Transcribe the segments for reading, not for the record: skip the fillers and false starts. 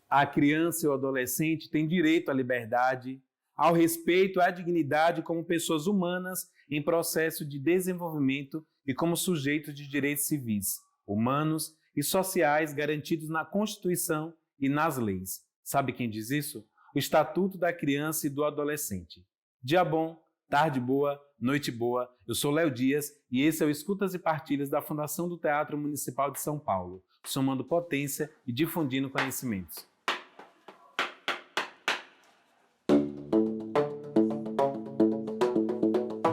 A criança e o adolescente têm direito à liberdade, ao respeito e à dignidade como pessoas humanas em processo de desenvolvimento e como sujeitos de direitos civis, humanos e sociais garantidos na Constituição e nas leis. Sabe quem diz isso? O Estatuto da Criança e do Adolescente. Dia bom, tarde boa, noite boa. Eu sou Léo Dias e esse é o Escutas e Partilhas da Fundação do Teatro Municipal de São Paulo, somando potência e difundindo conhecimentos.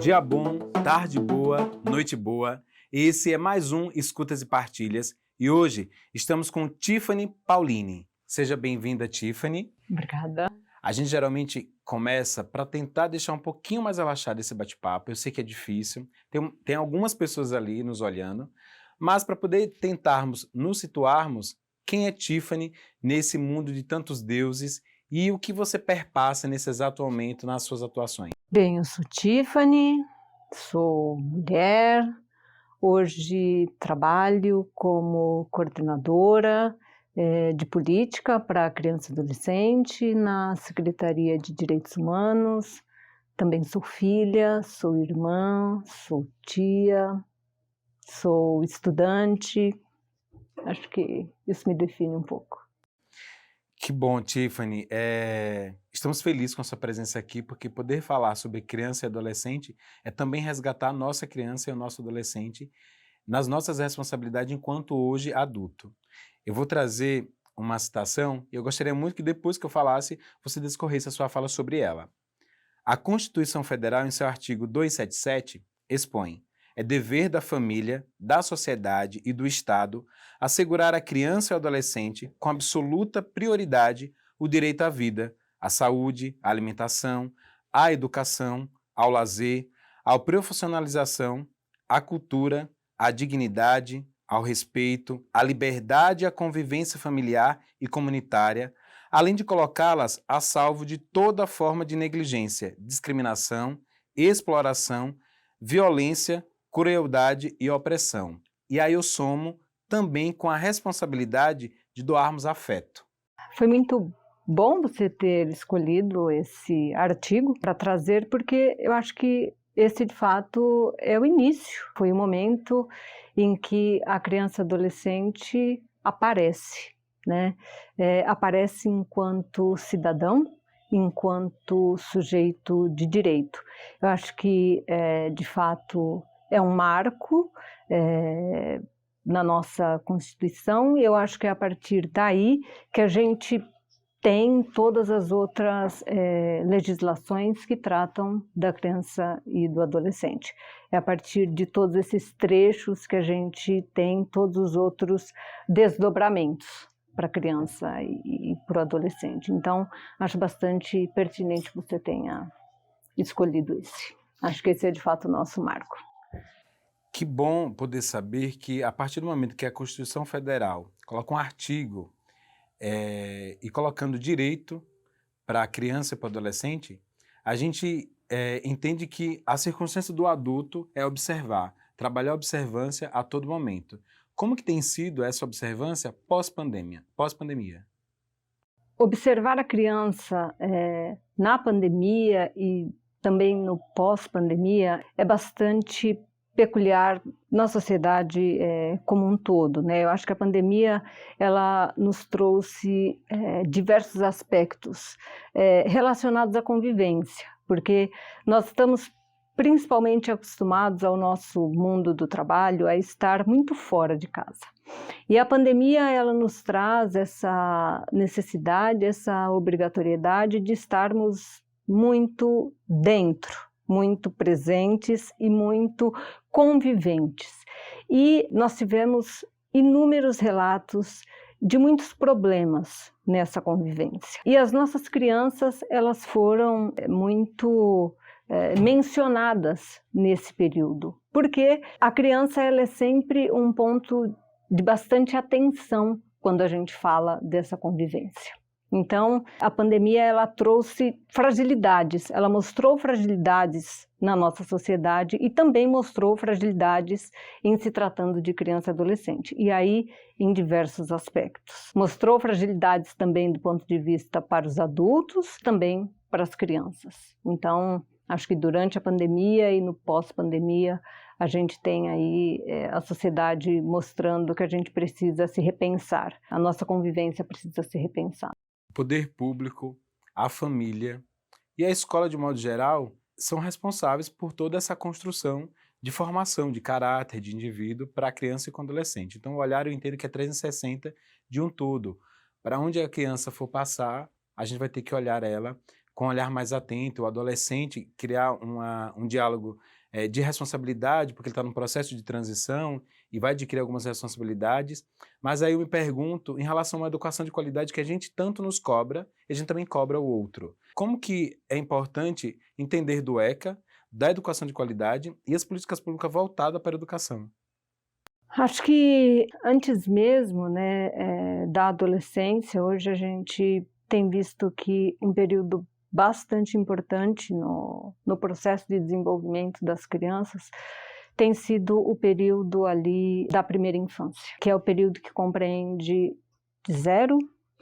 Dia bom, tarde boa, noite boa. Esse é mais um Escutas e Partilhas e hoje estamos com Tiffany Paulini. Seja bem-vinda, Tiffany. Obrigada. A gente geralmente começa para tentar deixar um pouquinho mais relaxado esse bate-papo. Eu sei que é difícil, tem algumas pessoas ali nos olhando, mas para poder tentarmos nos situarmos, quem é Tiffany nesse mundo de tantos deuses e o que você perpassa nesse exato momento nas suas atuações? Bem, eu sou Tiffany, sou mulher, hoje trabalho como coordenadora de política para criança e adolescente na Secretaria de Direitos Humanos, também sou filha, sou irmã, sou tia, sou estudante, acho que isso me define um pouco. Que bom, Tiffany. Estamos felizes com a sua presença aqui, porque poder falar sobre criança e adolescente é também resgatar a nossa criança e o nosso adolescente nas nossas responsabilidades enquanto hoje adulto. Eu vou trazer uma citação e eu gostaria muito que depois que eu falasse, você discorresse a sua fala sobre ela. A Constituição Federal, em seu artigo 277, expõe: é dever da família, da sociedade e do Estado assegurar à criança e ao adolescente, com absoluta prioridade, o direito à vida, à saúde, à alimentação, à educação, ao lazer, à profissionalização, à cultura, à dignidade, ao respeito, à liberdade e à convivência familiar e comunitária, além de colocá-las a salvo de toda forma de negligência, discriminação, exploração, violência, crueldade e opressão. E aí eu somo também com a responsabilidade de doarmos afeto. Foi muito bom você ter escolhido esse artigo para trazer, porque eu acho que esse, de fato, é o início. Foi o momento em que a criança e adolescente aparece, né? Aparece enquanto cidadão, enquanto sujeito de direito. Eu acho que, de fato, é um marco na nossa Constituição, e eu acho que é a partir daí que a gente tem todas as outras legislações que tratam da criança e do adolescente. É a partir de todos esses trechos que a gente tem todos os outros desdobramentos para a criança e para o adolescente. Então, acho bastante pertinente que você tenha escolhido esse. Acho que esse é, de fato, o nosso marco. Que bom poder saber que, a partir do momento que a Constituição Federal coloca um artigo e colocando direito para a criança e para o adolescente, a gente entende que a circunstância do adulto é observar, trabalhar a observância a todo momento. Como que tem sido essa observância pós-pandemia? Observar a criança na pandemia e também no pós-pandemia é bastante peculiar na sociedade como um todo, né? Eu acho que a pandemia ela nos trouxe diversos aspectos relacionados à convivência, porque nós estamos principalmente acostumados ao nosso mundo do trabalho a estar muito fora de casa. E a pandemia ela nos traz essa necessidade, essa obrigatoriedade de estarmos muito dentro, muito presentes e muito conviventes. E nós tivemos inúmeros relatos de muitos problemas nessa convivência. E as nossas crianças, elas foram muito mencionadas nesse período, porque a criança ela é sempre um ponto de bastante atenção quando a gente fala dessa convivência. Então, a pandemia ela trouxe fragilidades, ela mostrou fragilidades na nossa sociedade e também mostrou fragilidades em se tratando de criança e adolescente, e aí em diversos aspectos. Mostrou fragilidades também do ponto de vista para os adultos, também para as crianças. Então, acho que durante a pandemia e no pós-pandemia, a gente tem aí a sociedade mostrando que a gente precisa se repensar, a nossa convivência precisa se repensar. O poder público, a família e a escola, de modo geral, são responsáveis por toda essa construção de formação de caráter, de indivíduo para a criança e com o adolescente. Então, o olhar eu entendo que é 360 de um todo. Para onde a criança for passar, a gente vai ter que olhar ela com um olhar mais atento, o adolescente criar um diálogo de responsabilidade, porque ele está num processo de transição e vai adquirir algumas responsabilidades, mas aí eu me pergunto, em relação a uma educação de qualidade que a gente tanto nos cobra, e a gente também cobra o outro. Como que é importante entender do ECA, da educação de qualidade e as políticas públicas voltadas para a educação? Acho que antes mesmo, né, da adolescência, hoje a gente tem visto que um período bastante importante no processo de desenvolvimento das crianças tem sido o período ali da primeira infância, que é o período que compreende de 0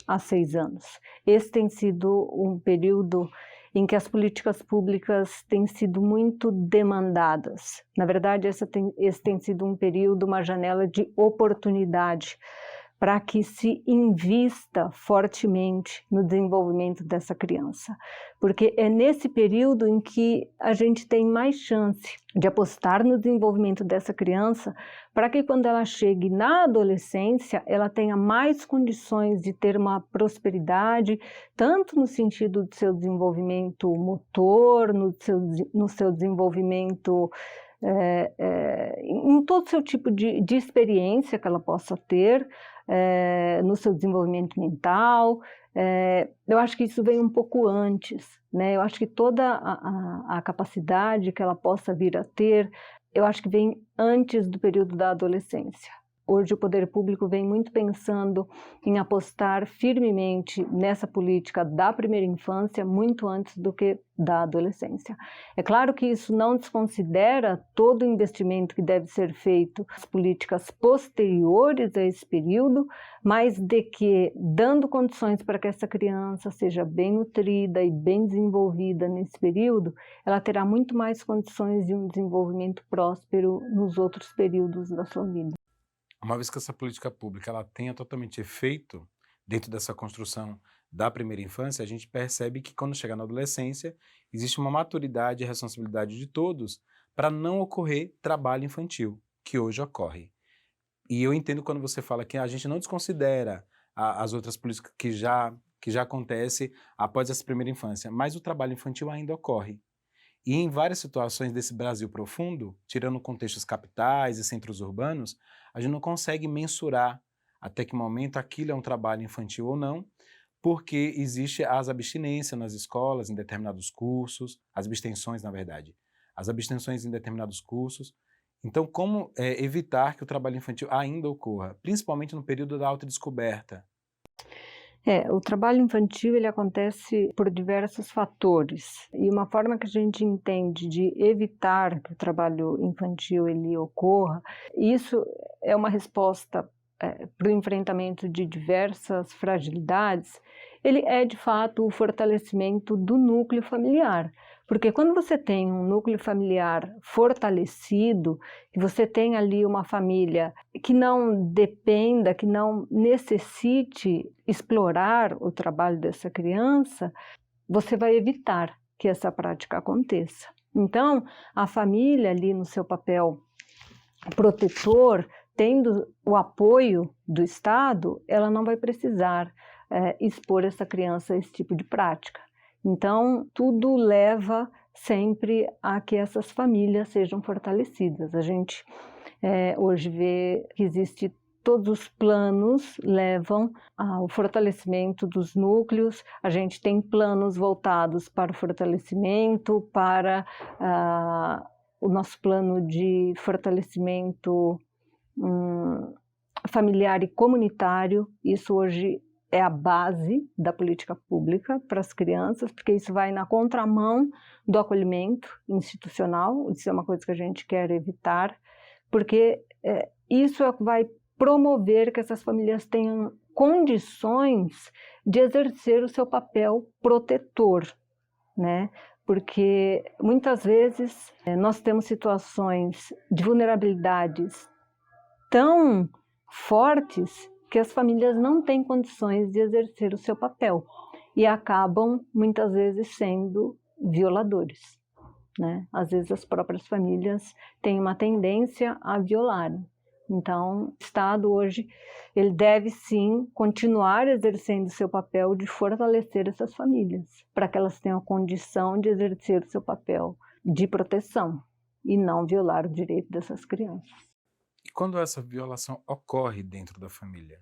a 6 anos. Esse tem sido um período em que as políticas públicas têm sido muito demandadas. Na verdade, esse tem sido um período, uma janela de oportunidade para que se invista fortemente no desenvolvimento dessa criança. Porque é nesse período em que a gente tem mais chance de apostar no desenvolvimento dessa criança, para que quando ela chegue na adolescência, ela tenha mais condições de ter uma prosperidade, tanto no sentido do seu desenvolvimento motor, no seu desenvolvimento em todo o seu tipo de experiência que ela possa ter, no seu desenvolvimento mental. Eu acho que isso vem um pouco antes, né? Eu acho que toda a capacidade que ela possa vir a ter, eu acho que vem antes do período da adolescência. Hoje o poder público vem muito pensando em apostar firmemente nessa política da primeira infância, muito antes do que da adolescência. É claro que isso não desconsidera todo o investimento que deve ser feito nas políticas posteriores a esse período, mas de que, dando condições para que essa criança seja bem nutrida e bem desenvolvida nesse período, ela terá muito mais condições de um desenvolvimento próspero nos outros períodos da sua vida. Uma vez que essa política pública ela tenha totalmente efeito dentro dessa construção da primeira infância, a gente percebe que quando chega na adolescência, existe uma maturidade e responsabilidade de todos para não ocorrer trabalho infantil, que hoje ocorre. E eu entendo quando você fala que a gente não desconsidera as outras políticas que já acontecem após essa primeira infância, mas o trabalho infantil ainda ocorre. E em várias situações desse Brasil profundo, tirando contextos capitais e centros urbanos, a gente não consegue mensurar até que momento aquilo é um trabalho infantil ou não, porque existe as abstinências nas escolas, em determinados cursos, as abstenções, na verdade, as abstenções em determinados cursos. Então, como evitar que o trabalho infantil ainda ocorra, principalmente no período da autodescoberta? O trabalho infantil ele acontece por diversos fatores, e uma forma que a gente entende de evitar que o trabalho infantil ele ocorra, isso é uma resposta para o enfrentamento de diversas fragilidades, ele é de fato o fortalecimento do núcleo familiar. Porque quando você tem um núcleo familiar fortalecido, que você tem ali uma família que não dependa, que não necessite explorar o trabalho dessa criança, você vai evitar que essa prática aconteça. Então, a família ali no seu papel protetor, tendo o apoio do Estado, ela não vai precisar expor essa criança a esse tipo de prática. Então, tudo leva sempre a que essas famílias sejam fortalecidas. A gente hoje vê que existe todos os planos levam ao fortalecimento dos núcleos, a gente tem planos voltados para o fortalecimento, para o nosso plano de fortalecimento familiar e comunitário. Isso hoje é a base da política pública para as crianças, porque isso vai na contramão do acolhimento institucional. Isso é uma coisa que a gente quer evitar, porque isso é que vai promover que essas famílias tenham condições de exercer o seu papel protetor, né? Porque muitas vezes nós temos situações de vulnerabilidades tão fortes que as famílias não têm condições de exercer o seu papel e acabam muitas vezes sendo violadores, né? Às vezes as próprias famílias têm uma tendência a violarem. Então, o Estado hoje, ele deve sim continuar exercendo o seu papel de fortalecer essas famílias, para que elas tenham condição de exercer o seu papel de proteção e não violar o direito dessas crianças. E quando essa violação ocorre dentro da família?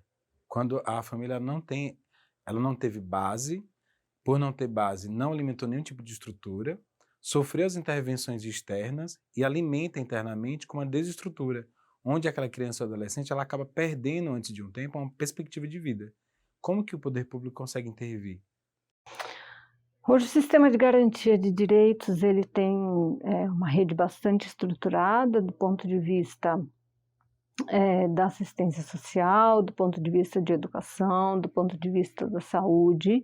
Quando a família ela não teve base, por não ter base, não alimentou nenhum tipo de estrutura, sofreu as intervenções externas e alimenta internamente com uma desestrutura, onde aquela criança ou adolescente ela acaba perdendo, antes de um tempo, uma perspectiva de vida. Como que o poder público consegue intervir? Hoje o sistema de garantia de direitos ele tem uma rede bastante estruturada do ponto de vista da assistência social, do ponto de vista de educação, do ponto de vista da saúde.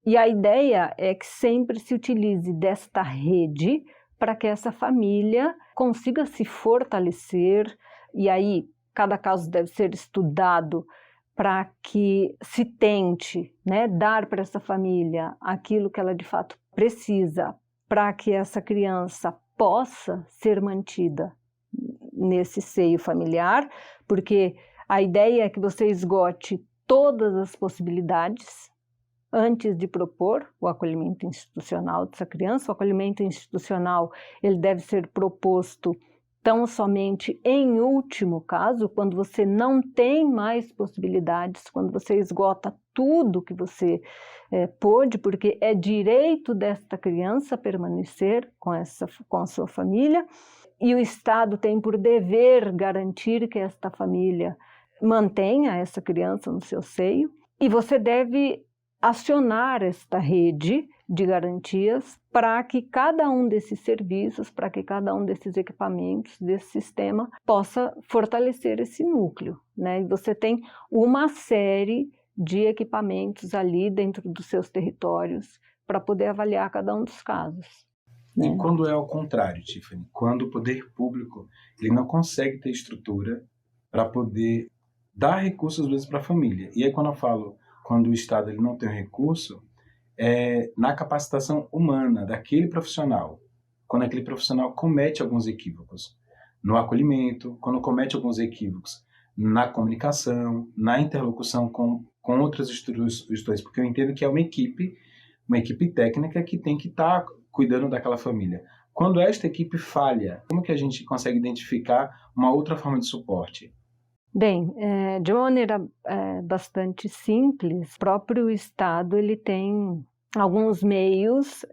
E a ideia é que sempre se utilize desta rede para que essa família consiga se fortalecer, e aí cada caso deve ser estudado para que se tente, né, dar para essa família aquilo que ela de fato precisa para que essa criança possa ser mantida nesse seio familiar, porque a ideia é que você esgote todas as possibilidades antes de propor o acolhimento institucional dessa criança. O acolhimento institucional ele deve ser proposto tão somente em último caso, quando você não tem mais possibilidades, quando você esgota tudo que você pôde, porque é direito desta criança permanecer com a sua família, e o Estado tem por dever garantir que esta família mantenha essa criança no seu seio, e você deve acionar esta rede de garantias para que cada um desses serviços, para que cada um desses equipamentos, desse sistema, possa fortalecer esse núcleo, né? E você tem uma série de equipamentos ali dentro dos seus territórios para poder avaliar cada um dos casos. E quando é ao contrário, Tiffany, quando o poder público ele não consegue ter estrutura para poder dar recursos às vezes para a família. E aí quando eu falo, quando o Estado ele não tem recurso, na capacitação humana daquele profissional, quando aquele profissional comete alguns equívocos no acolhimento, quando comete alguns equívocos na comunicação, na interlocução com outras instituições, porque eu entendo que é uma equipe técnica que tem que estar cuidando daquela família. Quando esta equipe falha, como que a gente consegue identificar uma outra forma de suporte? Bem, de uma maneira bastante simples, o próprio Estado ele tem alguns meios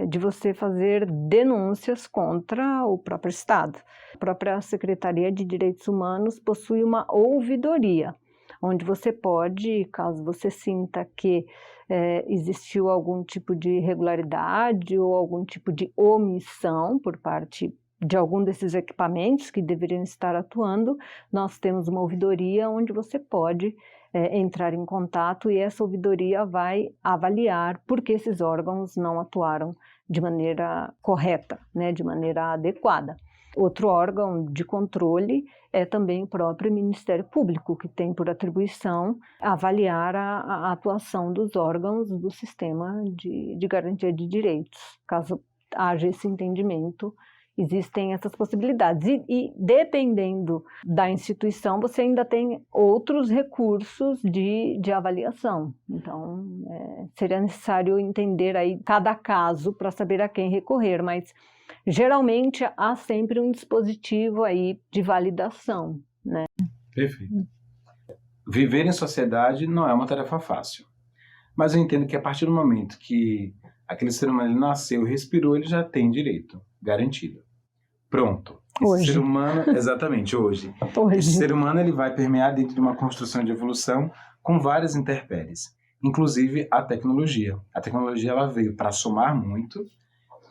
de você fazer denúncias contra o próprio Estado. A própria Secretaria de Direitos Humanos possui uma ouvidoria, onde você pode, caso você sinta que existiu algum tipo de irregularidade ou algum tipo de omissão por parte de algum desses equipamentos que deveriam estar atuando, nós temos uma ouvidoria onde você pode entrar em contato e essa ouvidoria vai avaliar por que esses órgãos não atuaram de maneira correta, né, de maneira adequada. Outro órgão de controle é também o próprio Ministério Público, que tem por atribuição avaliar a atuação dos órgãos do sistema de garantia de direitos. Caso haja esse entendimento, existem essas possibilidades. E dependendo da instituição, você ainda tem outros recursos de avaliação. Então, seria necessário entender aí cada caso para saber a quem recorrer, mas geralmente há sempre um dispositivo aí de validação, né? Perfeito. Viver em sociedade não é uma tarefa fácil, mas eu entendo que a partir do momento que aquele ser humano ele nasceu, respirou, ele já tem direito garantido. Pronto. Esse ser humano, exatamente, hoje. Esse ser humano ele vai permear dentro de uma construção de evolução com várias intempéries, inclusive a tecnologia. A tecnologia ela veio para somar muito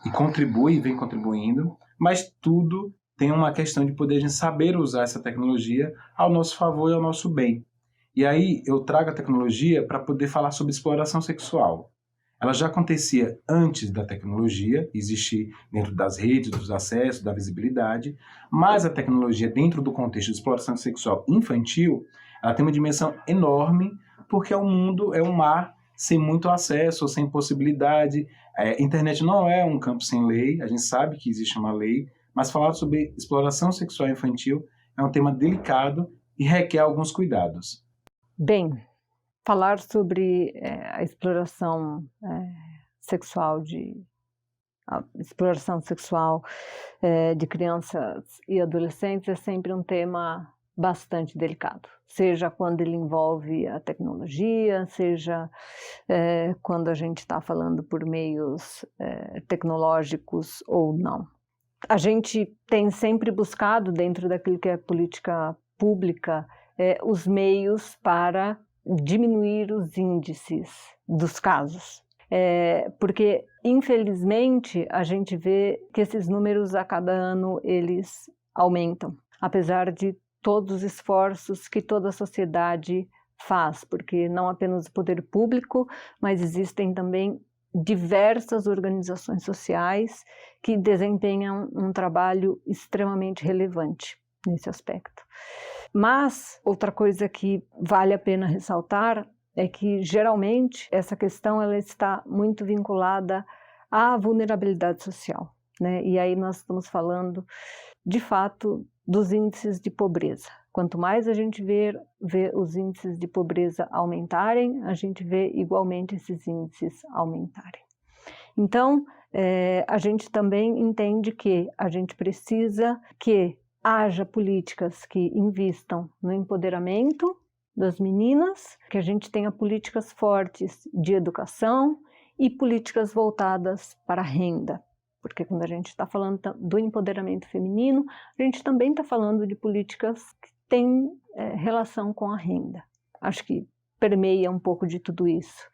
e contribui, vem contribuindo, mas tudo tem uma questão de poder a gente saber usar essa tecnologia ao nosso favor e ao nosso bem. E aí eu trago a tecnologia para poder falar sobre exploração sexual. Ela já acontecia antes da tecnologia, existir dentro das redes, dos acessos, da visibilidade, mas a tecnologia dentro do contexto de exploração sexual infantil, ela tem uma dimensão enorme, porque o mundo é um mar sem muito acesso, sem possibilidade. A internet não é um campo sem lei, a gente sabe que existe uma lei, mas falar sobre exploração sexual infantil é um tema delicado e requer alguns cuidados. Bem, falar sobre a exploração sexual de crianças e adolescentes é sempre um tema bastante delicado, seja quando ele envolve a tecnologia, seja quando a gente está falando por meios tecnológicos ou não. A gente tem sempre buscado, dentro daquilo que é política pública, os meios para diminuir os índices dos casos. Porque, infelizmente, a gente vê que esses números a cada ano eles aumentam, apesar de todos os esforços que toda a sociedade faz, porque não apenas o poder público, mas existem também diversas organizações sociais que desempenham um trabalho extremamente relevante nesse aspecto. Mas outra coisa que vale a pena ressaltar é que, geralmente, essa questão ela está muito vinculada à vulnerabilidade social, né? E aí nós estamos falando, de fato, dos índices de pobreza. Quanto mais a gente vê os índices de pobreza aumentarem, a gente vê igualmente esses índices aumentarem. Então, a gente também entende que a gente precisa que haja políticas que invistam no empoderamento das meninas, que a gente tenha políticas fortes de educação e políticas voltadas para a renda. Porque quando a gente está falando do empoderamento feminino, a gente também está falando de políticas que têm relação com a renda. Acho que permeia um pouco de tudo isso.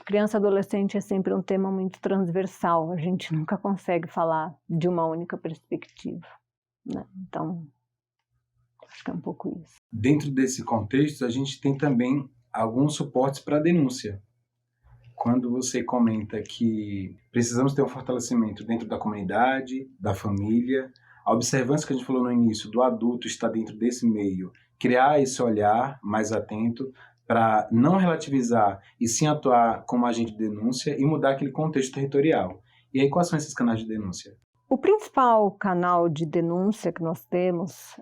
Criança e adolescente é sempre um tema muito transversal, a gente nunca consegue falar de uma única perspectiva, né? Então, acho que é um pouco isso. Dentro desse contexto, a gente tem também alguns suportes para a denúncia. Quando você comenta que precisamos ter um fortalecimento dentro da comunidade, da família, a observância que a gente falou no início do adulto estar dentro desse meio, criar esse olhar mais atento para não relativizar e sim atuar como agente de denúncia e mudar aquele contexto territorial. E aí, quais são esses canais de denúncia? O principal canal de denúncia que nós temos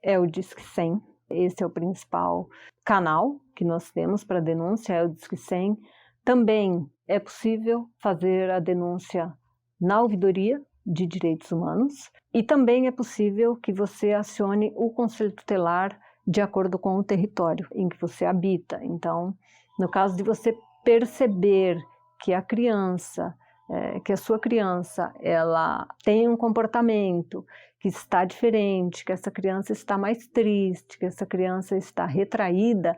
é o Disque 100. Esse é o principal canal que nós temos para denúncia, é o Disque 100. Também é possível fazer a denúncia na Ouvidoria de Direitos Humanos e também é possível que você acione o Conselho Tutelar de acordo com o território em que você habita. Então, no caso de você perceber que a criança, que a sua criança, ela tem um comportamento que está diferente, que essa criança está mais triste, que essa criança está retraída,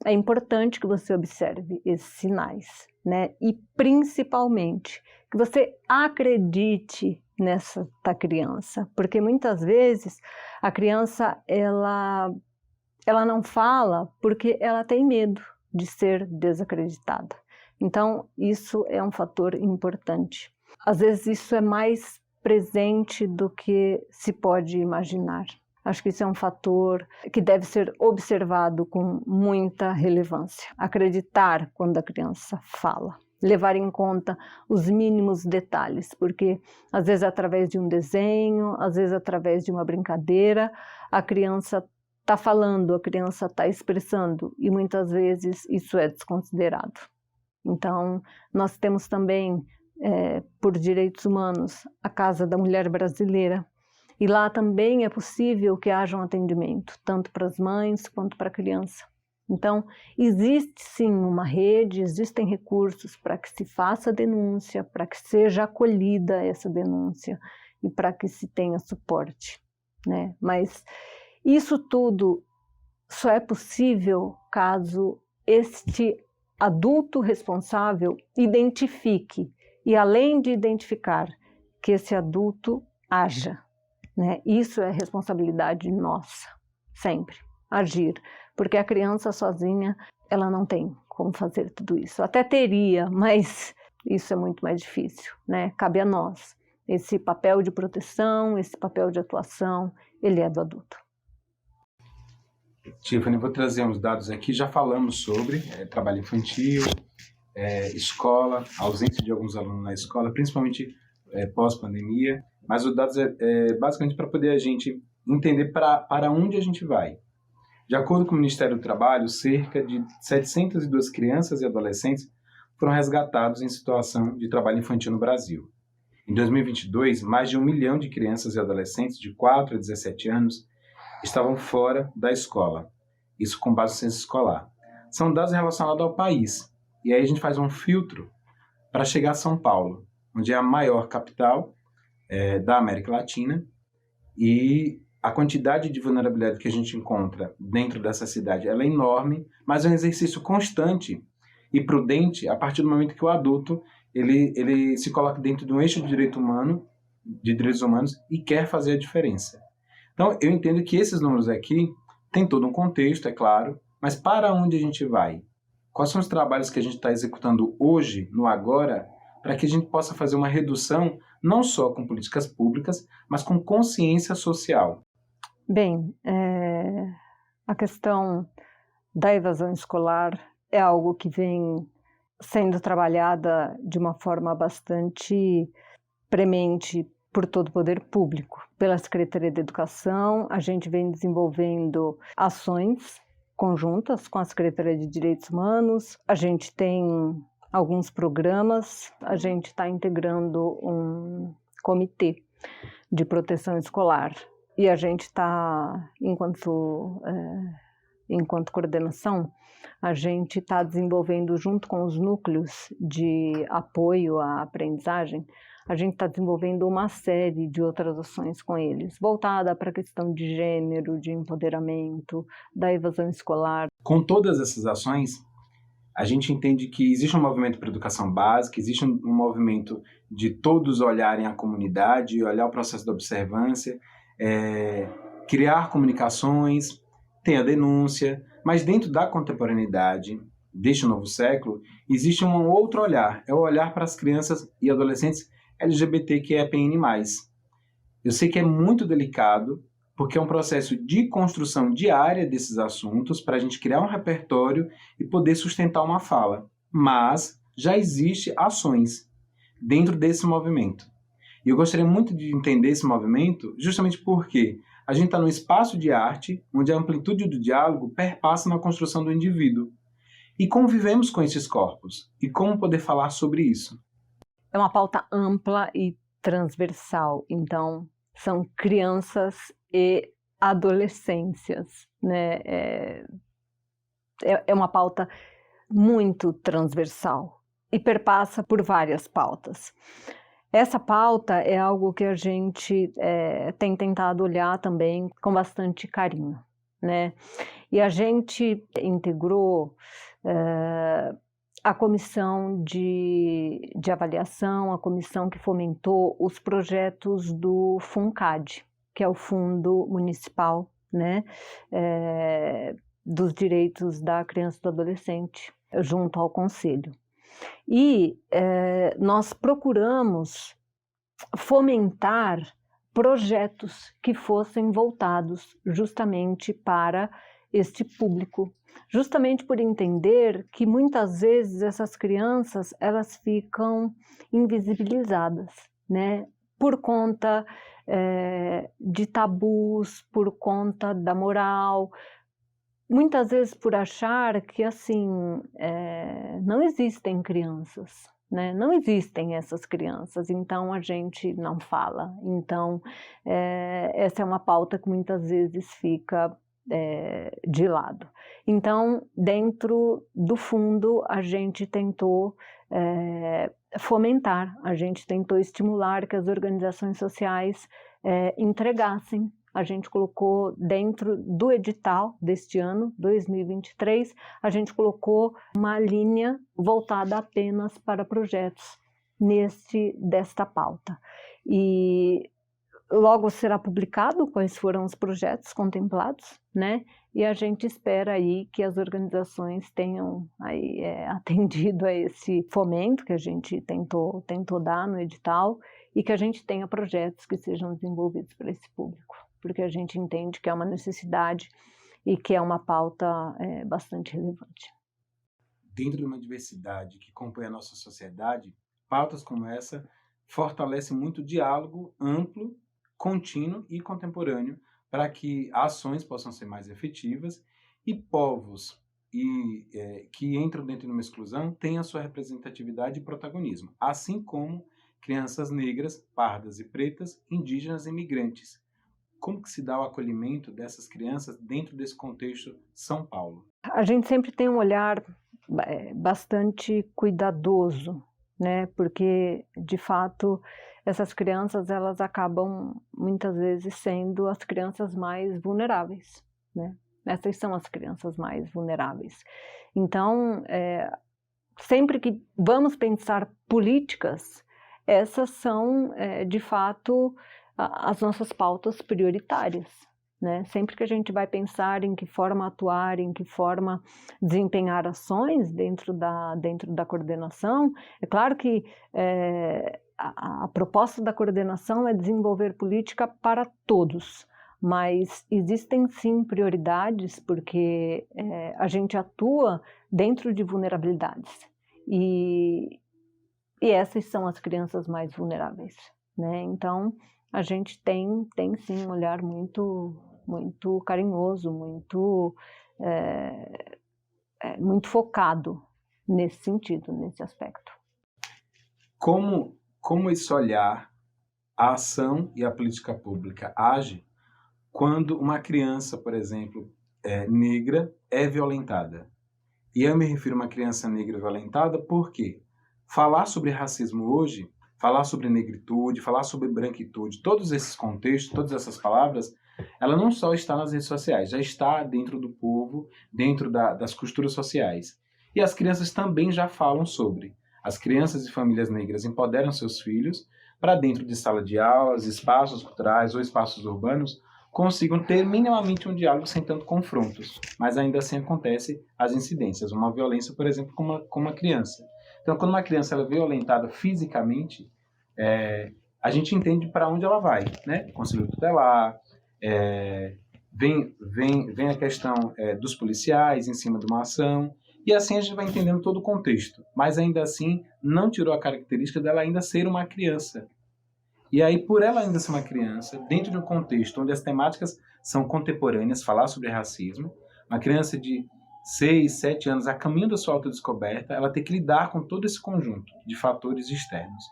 é importante que você observe esses sinais, né? E principalmente que você acredite nessa criança, porque muitas vezes a criança ela não fala porque ela tem medo de ser desacreditada. Então, isso é um fator importante. Às vezes isso é mais presente do que se pode imaginar. Acho que isso é um fator que deve ser observado com muita relevância. Acreditar quando a criança fala. Levar em conta os mínimos detalhes, porque às vezes através de um desenho, às vezes através de uma brincadeira, a criança está falando, a criança está expressando e muitas vezes isso é desconsiderado. Então, nós temos também, por direitos humanos, a Casa da Mulher Brasileira, e lá também é possível que haja um atendimento, tanto para as mães quanto para a criança. Então, existe sim uma rede, existem recursos para que se faça a denúncia, para que seja acolhida essa denúncia e para que se tenha suporte, né? Mas isso tudo só é possível caso este adulto responsável identifique, e além de identificar, que esse adulto haja, né? Isso é responsabilidade nossa, sempre, agir, porque a criança sozinha, ela não tem como fazer tudo isso. Até teria, mas isso é muito mais difícil, né? Cabe a nós. Esse papel de proteção, esse papel de atuação, ele é do adulto. Tiffany, vou trazer uns dados aqui. Já falamos sobre trabalho infantil, escola, ausência de alguns alunos na escola, principalmente pós-pandemia, mas os dados basicamente para poder a gente entender para onde a gente vai. De acordo com o Ministério do Trabalho, cerca de 702 crianças e adolescentes foram resgatados em situação de trabalho infantil no Brasil. Em 2022, mais de 1 milhão de crianças e adolescentes de 4 a 17 anos estavam fora da escola. Isso com base no censo escolar. São dados relacionados ao país. E aí a gente faz um filtro para chegar a São Paulo, onde é a maior capital da América Latina, e a quantidade de vulnerabilidade que a gente encontra dentro dessa cidade ela é enorme, mas é um exercício constante e prudente a partir do momento que o adulto ele se coloca dentro de um eixo de direitos humanos e quer fazer a diferença. Então, eu entendo que esses números aqui têm todo um contexto, é claro, mas para onde a gente vai? Quais são os trabalhos que a gente está executando hoje, no agora, para que a gente possa fazer uma redução, não só com políticas públicas, mas com consciência social? Bem, a questão da evasão escolar é algo que vem sendo trabalhada de uma forma bastante premente por todo o poder público. Pela Secretaria de Educação, a gente vem desenvolvendo ações conjuntas com a Secretaria de Direitos Humanos, a gente tem alguns programas, a gente está integrando um comitê de proteção escolar e a gente está, enquanto coordenação, a gente está desenvolvendo junto com os núcleos de apoio à aprendizagem, a gente está desenvolvendo uma série de outras ações com eles, voltada para a questão de gênero, de empoderamento, da evasão escolar. Com todas essas ações, a gente entende que existe um movimento para a educação básica, existe um movimento de todos olharem a comunidade, olhar o processo da observância, criar comunicações, tem a denúncia, mas dentro da contemporaneidade, deste novo século, existe um outro olhar, é o olhar para as crianças e adolescentes LGBTQIAPN+. Eu sei que é muito delicado, porque é um processo de construção diária desses assuntos para a gente criar um repertório e poder sustentar uma fala. Mas já existem ações dentro desse movimento. E eu gostaria muito de entender esse movimento justamente porque a gente está num espaço de arte onde a amplitude do diálogo perpassa na construção do indivíduo. E convivemos com esses corpos. E como poder falar sobre isso? É uma pauta ampla e transversal, então são crianças e adolescências, né? É uma pauta muito transversal e perpassa por várias pautas. Essa pauta é algo que a gente tem tentado olhar também com bastante carinho, né? E a gente integrou a comissão de avaliação, a comissão que fomentou os projetos do FUNCAD, que é o Fundo Municipal, né, dos Direitos da Criança e do Adolescente, junto ao Conselho. E nós procuramos fomentar projetos que fossem voltados justamente para este público, justamente por entender que muitas vezes essas crianças elas ficam invisibilizadas, né? Por conta de tabus, por conta da moral, muitas vezes por achar que assim não existem crianças, né? Não existem essas crianças, então a gente não fala. Então essa é uma pauta que muitas vezes fica de lado. Então, dentro do fundo, a gente tentou fomentar, a gente tentou estimular que as organizações sociais entregassem a gente colocou dentro do edital deste ano, 2023, a gente colocou uma linha voltada apenas para projetos desta pauta. E logo será publicado quais foram os projetos contemplados, né? E a gente espera aí que as organizações tenham aí, atendido a esse fomento que a gente tentou dar no edital e que a gente tenha projetos que sejam desenvolvidos para esse público, porque a gente entende que é uma necessidade e que é uma pauta bastante relevante. Dentro de uma diversidade que compõe a nossa sociedade, pautas como essa fortalecem muito o diálogo amplo, contínuo e contemporâneo para que ações possam ser mais efetivas e povos que entram dentro de uma exclusão tenham sua representatividade e protagonismo, assim como crianças negras, pardas e pretas, indígenas e migrantes. Como que se dá o acolhimento dessas crianças dentro desse contexto São Paulo? A gente sempre tem um olhar bastante cuidadoso, né? Porque, de fato, essas crianças elas acabam muitas vezes sendo as crianças mais vulneráveis, né? Essas são as crianças mais vulneráveis. Então, sempre que vamos pensar políticas, essas são, de fato, as nossas pautas prioritárias, né? Sempre que a gente vai pensar em que forma atuar, em que forma desempenhar ações dentro da coordenação, é claro que a proposta da coordenação é desenvolver política para todos, mas existem sim prioridades, porque a gente atua dentro de vulnerabilidades, e essas são as crianças mais vulneráveis, né? Então, a gente tem sim um olhar muito carinhoso, muito focado nesse sentido, nesse aspecto. Como esse olhar, a ação e a política pública age quando uma criança, por exemplo, negra, é violentada? E eu me refiro a uma criança negra violentada porque falar sobre racismo hoje, falar sobre negritude, falar sobre branquitude, todos esses contextos, todas essas palavras, ela não só está nas redes sociais, já está dentro do povo, dentro das costuras sociais. E as crianças também já falam sobre. As crianças e famílias negras empoderam seus filhos para dentro de sala de aulas, espaços culturais ou espaços urbanos, consigam ter minimamente um diálogo sem tanto confrontos. Mas ainda assim acontece as incidências. Uma violência, por exemplo, com uma criança. Então, quando uma criança ela é violentada fisicamente, a gente entende para onde ela vai, né? Conselho tutelar, vem a questão dos policiais em cima de uma ação, e assim a gente vai entendendo todo o contexto. Mas ainda assim, não tirou a característica dela ainda ser uma criança. E aí, por ela ainda ser uma criança, dentro de um contexto onde as temáticas são contemporâneas, falar sobre racismo, uma criança de 6, 7 anos, a caminho da sua autodescoberta, ela tem que lidar com todo esse conjunto de fatores externos.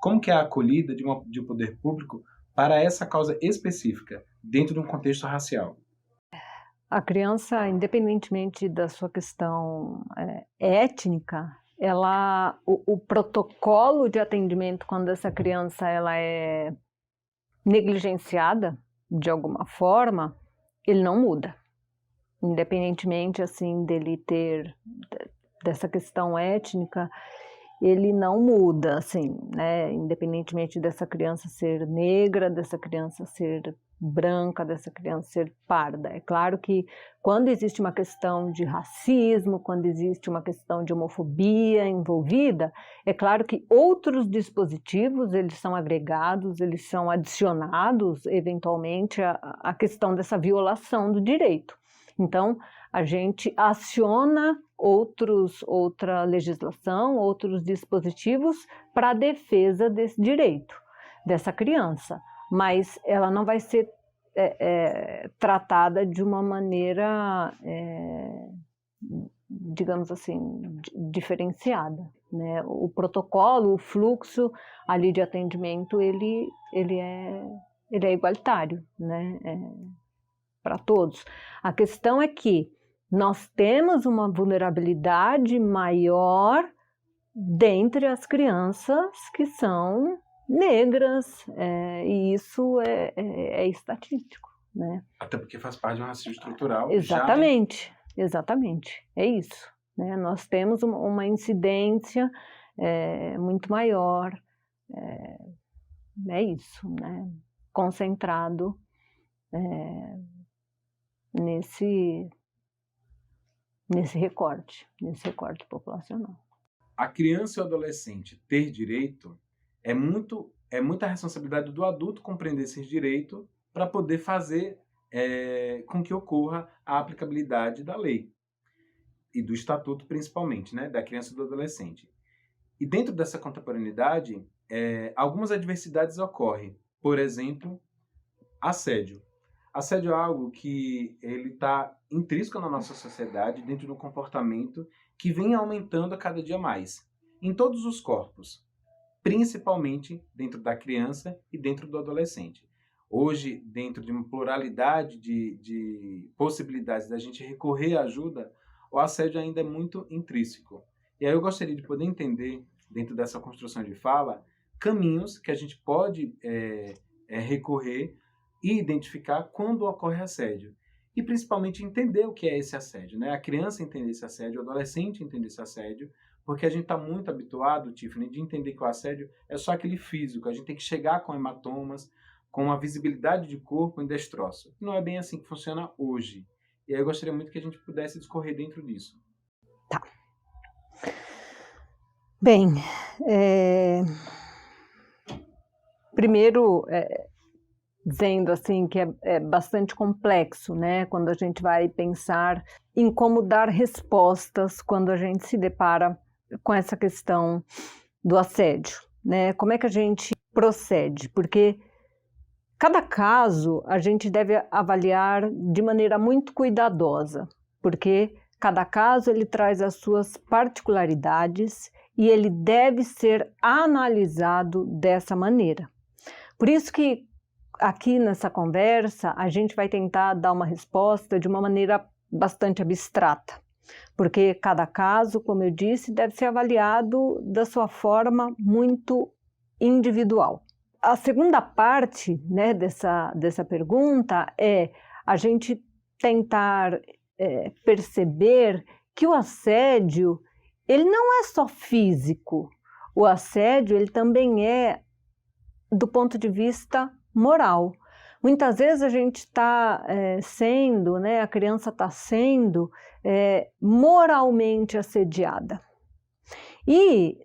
Como que é a acolhida de um poder público para essa causa específica, dentro de um contexto racial? A criança, independentemente da sua questão étnica, o protocolo de atendimento quando essa criança ela é negligenciada de alguma forma, ele não muda. Independentemente assim dessa questão étnica, ele não muda, assim, né? Independentemente dessa criança ser negra, dessa criança ser branca, dessa criança ser parda. É claro que quando existe uma questão de racismo, quando existe uma questão de homofobia envolvida, é claro que outros dispositivos, eles são agregados, eles são adicionados, eventualmente, à questão dessa violação do direito. Então, a gente aciona outra legislação, outros dispositivos para a defesa desse direito, dessa criança, mas ela não vai ser tratada de uma maneira, digamos assim, diferenciada, né? O protocolo, o fluxo ali de atendimento, ele é igualitário, né? Para todos. A questão é que nós temos uma vulnerabilidade maior dentre as crianças que são negras, e isso é estatístico, né? Até porque faz parte de um racismo estrutural. Exatamente, exatamente, é isso, né? Nós temos uma incidência muito maior, é isso, né? Concentrado nesse recorte populacional. A criança e o adolescente ter direito é muita responsabilidade do adulto compreender esses direitos para poder fazer com que ocorra a aplicabilidade da lei e do estatuto, principalmente, né, da criança e do adolescente. E dentro dessa contemporaneidade, algumas adversidades ocorrem. Por exemplo, assédio. Assédio é algo que ele está intrínseco na nossa sociedade, dentro do comportamento que vem aumentando a cada dia mais, em todos os corpos, principalmente dentro da criança e dentro do adolescente. Hoje, dentro de uma pluralidade de possibilidades da gente recorrer à ajuda, o assédio ainda é muito intrínseco. E aí eu gostaria de poder entender, dentro dessa construção de fala, caminhos que a gente pode recorrer e identificar quando ocorre assédio. E principalmente entender o que é esse assédio, né? A criança entender esse assédio, o adolescente entender esse assédio, porque a gente está muito habituado, Tiffany, de entender que o assédio é só aquele físico. A gente tem que chegar com hematomas, com uma visibilidade de corpo em destroço. Não é bem assim que funciona hoje. E aí eu gostaria muito que a gente pudesse discorrer dentro disso. Tá. Bem, primeiro, dizendo assim que é bastante complexo, né, quando a gente vai pensar em como dar respostas quando a gente se depara com essa questão do assédio, né? Como é que a gente procede? Porque cada caso a gente deve avaliar de maneira muito cuidadosa, porque cada caso ele traz as suas particularidades e ele deve ser analisado dessa maneira. Por isso que aqui nessa conversa a gente vai tentar dar uma resposta de uma maneira bastante abstrata, porque cada caso, como eu disse, deve ser avaliado da sua forma muito individual. A segunda parte, né, dessa pergunta é a gente tentar perceber que o assédio ele não é só físico, o assédio ele também é do ponto de vista moral. Muitas vezes a gente está sendo, né, a criança está sendo moralmente assediada. E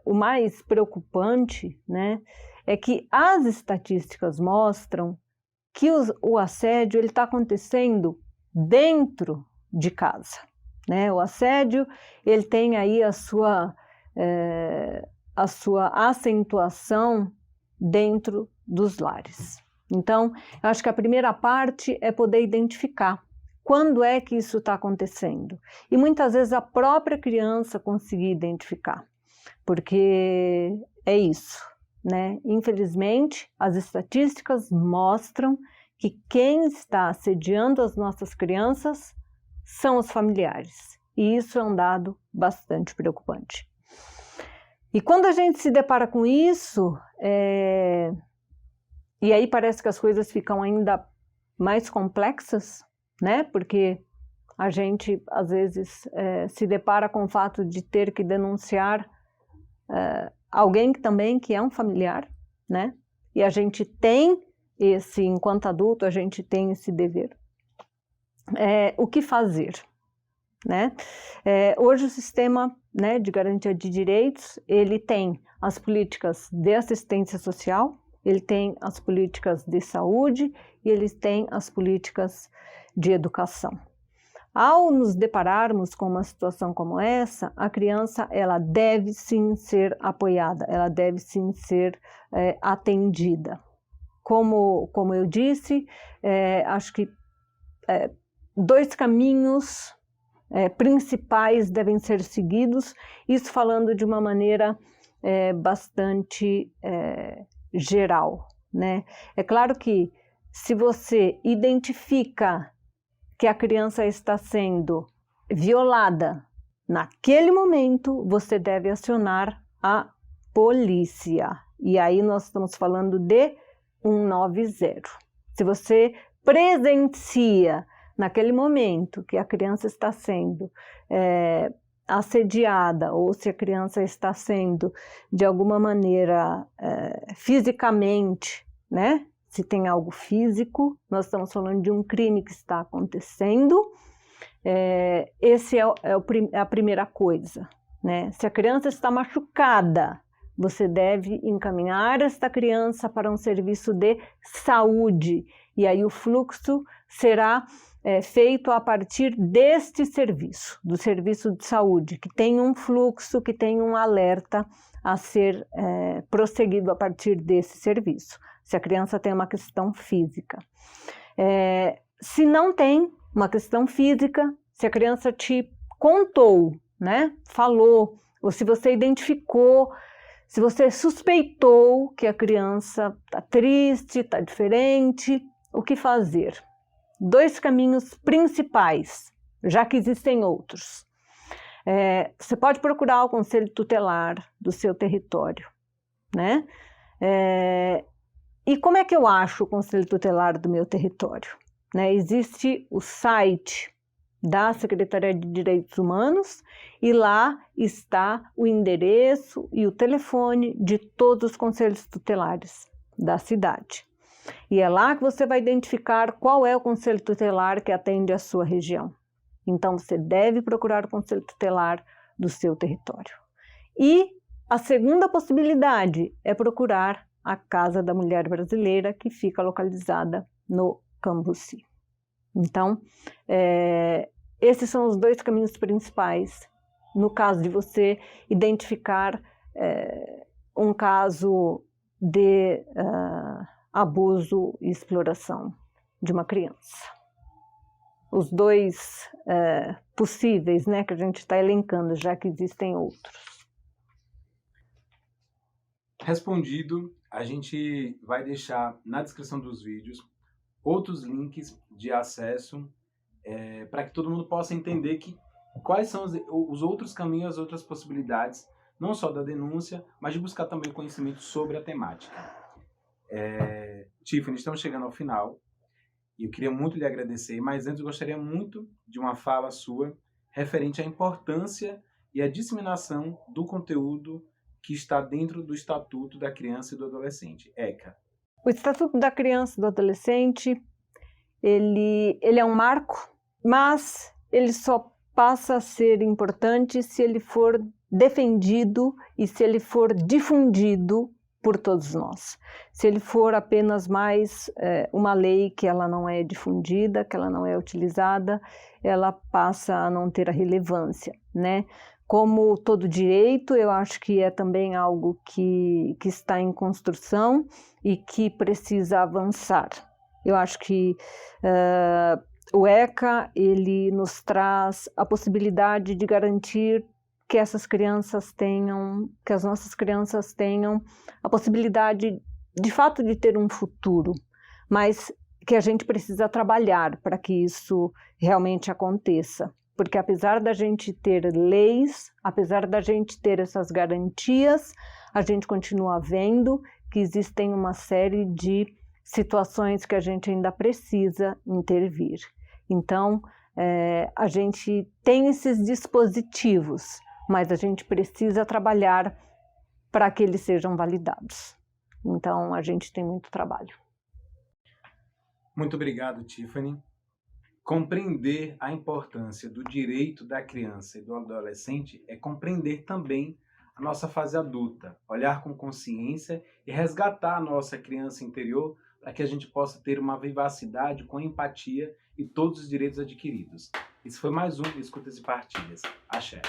o mais preocupante, né, é que as estatísticas mostram que o assédio está acontecendo dentro de casa, né? O assédio ele tem aí a sua acentuação dentro dos lares. Então, eu acho que a primeira parte é poder identificar quando é que isso está acontecendo. E muitas vezes a própria criança conseguir identificar, porque é isso, né? Infelizmente, as estatísticas mostram que quem está assediando as nossas crianças são os familiares. E isso é um dado bastante preocupante. E quando a gente se depara com isso, e aí parece que as coisas ficam ainda mais complexas, né? Porque a gente, às vezes, se depara com o fato de ter que denunciar alguém que é um familiar, né? E a gente tem enquanto adulto, a gente tem esse dever. O que fazer, né? Hoje o sistema, né, de garantia de direitos, ele tem as políticas de assistência social, ele tem as políticas de saúde e ele tem as políticas de educação. Ao nos depararmos com uma situação como essa, a criança ela deve sim ser apoiada, ela deve sim ser atendida. Como eu disse, acho que 2 caminhos principais devem ser seguidos, isso falando de uma maneira bastante geral, né? É claro que se você identifica que a criança está sendo violada naquele momento, você deve acionar a polícia. E aí nós estamos falando de 190. Se você presencia naquele momento que a criança está sendo assediada, ou se a criança está sendo, de alguma maneira, fisicamente, né? Se tem algo físico, nós estamos falando de um crime que está acontecendo, esse é a primeira coisa, né? Se a criança está machucada, você deve encaminhar esta criança para um serviço de saúde, e aí o fluxo será feito a partir deste serviço, do serviço de saúde, que tem um fluxo, que tem um alerta a ser prosseguido a partir desse serviço, se a criança tem uma questão física. Se não tem uma questão física, se a criança te contou, né, falou, ou se você identificou, se você suspeitou que a criança está triste, está diferente, o que fazer? 2 caminhos principais, já que existem outros. Você pode procurar o conselho tutelar do seu território, né? E como é que eu acho o conselho tutelar do meu território? Né? Existe o site da Secretaria de Direitos Humanos e lá está o endereço e o telefone de todos os conselhos tutelares da cidade. E é lá que você vai identificar qual é o conselho tutelar que atende a sua região. Então você deve procurar o conselho tutelar do seu território. E a segunda possibilidade é procurar a Casa da Mulher Brasileira, que fica localizada no Cambuci. Então, esses são os 2 caminhos principais, no caso de você identificar um caso de abuso e exploração de uma criança. Os 2 possíveis, né, que a gente está elencando, já que existem outros. Respondido, a gente vai deixar na descrição dos vídeos outros links de acesso para que todo mundo possa entender quais são os outros caminhos, as outras possibilidades, não só da denúncia, mas de buscar também conhecimento sobre a temática. Tiffany, estamos chegando ao final e eu queria muito lhe agradecer, mas antes eu gostaria muito de uma fala sua referente à importância e à disseminação do conteúdo que está dentro do Estatuto da Criança e do Adolescente, ECA. O Estatuto da Criança e do Adolescente, ele é um marco, mas ele só passa a ser importante se ele for defendido e se ele for difundido por todos nós. Se ele for apenas mais uma lei que ela não é difundida, que ela não é utilizada, ela passa a não ter a relevância, né? Como todo direito, eu acho que é também algo que está em construção e que precisa avançar. Eu acho que o ECA, ele nos traz a possibilidade de garantir que essas crianças tenham, que as nossas crianças tenham a possibilidade, de fato, de ter um futuro, mas que a gente precisa trabalhar para que isso realmente aconteça. Porque apesar da gente ter leis, apesar da gente ter essas garantias, a gente continua vendo que existem uma série de situações que a gente ainda precisa intervir. Então, a gente tem esses dispositivos, mas a gente precisa trabalhar para que eles sejam validados. Então, a gente tem muito trabalho. Muito obrigado, Tiffany. Compreender a importância do direito da criança e do adolescente é compreender também a nossa fase adulta, olhar com consciência e resgatar a nossa criança interior para que a gente possa ter uma vivacidade com empatia e todos os direitos adquiridos. Esse foi mais um Escutas e Partilhas. Axé.